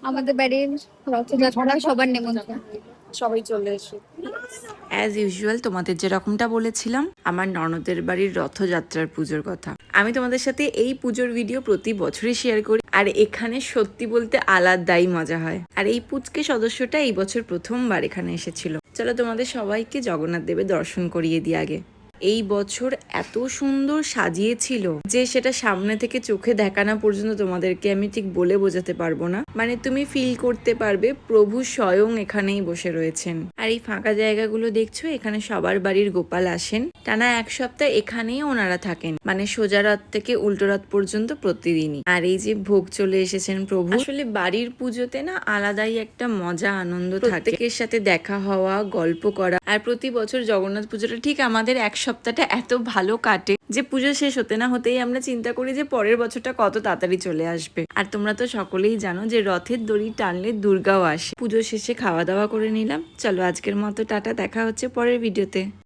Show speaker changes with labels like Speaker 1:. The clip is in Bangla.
Speaker 1: আমাদের বাড়ির রথযাত্রা সবার নিমন্ত্রণ।
Speaker 2: সবাই চলে এসো।
Speaker 3: অ্যাজ ইউজুয়াল তোমাদের যেরকমটা বলেছিলাম আমার ননদের বাড়ির রথযাত্রার পুজোর কথা, আমি তোমাদের সাথে এই পুজোর ভিডিও প্রতি বছরই শেয়ার করি। আর এখানে সত্যি বলতে আলাদাই মজা হয়। আর এই পুচকে সদস্যটা এই বছর প্রথমবার এখানে এসেছিল। চলো তোমাদের সবাইকে জগন্নাথ দেবের দর্শন করিয়ে দিই আগে। এই বছর এত সুন্দর সাজিয়েছিল যে সেটা সামনে থেকে চোখে দেখানো পর্যন্ত তোমাদেরকে আমি ঠিক বলে বোঝাতে পারবো না। মানে তুমি ফিল করতে পারবে প্রভু স্বয়ং এখানেই বসে রয়েছেন। আর এই ফাঁকা জায়গাগুলো দেখছো, এখানে সবার বাড়ির গোপাল আসেন। টানা এক সপ্তাহ এখানেই ওনারা থাকেন, মানে সোজা রাত থেকে উল্টো রাত পর্যন্ত প্রতিদিনই। আর এই যে ভোগ চলে এসেছেন প্রভু, আসলে বাড়ির পুজোতে না আলাদাই একটা মজা আনন্দ থাকে, প্রত্যেকের সাথে দেখা হওয়া, গল্প করা। আর প্রতি বছর জগন্নাথ পুজোটা ঠিক আমাদের এক সপ্তাহটা এত ভালো কাটে যে পুজো শেষ হতে না হতেই আমরা চিন্তা করি যে পরের বছরটা কত তাড়াতাড়ি চলে আসবে। আর তোমরা তো সকলেই জানো যে রথের দড়ি টানলে দুর্গাও আসে। পুজো শেষে খাওয়া দাওয়া করে নিলাম। চলো আজকের মতো টাটা, দেখা হচ্ছে পরের ভিডিওতে।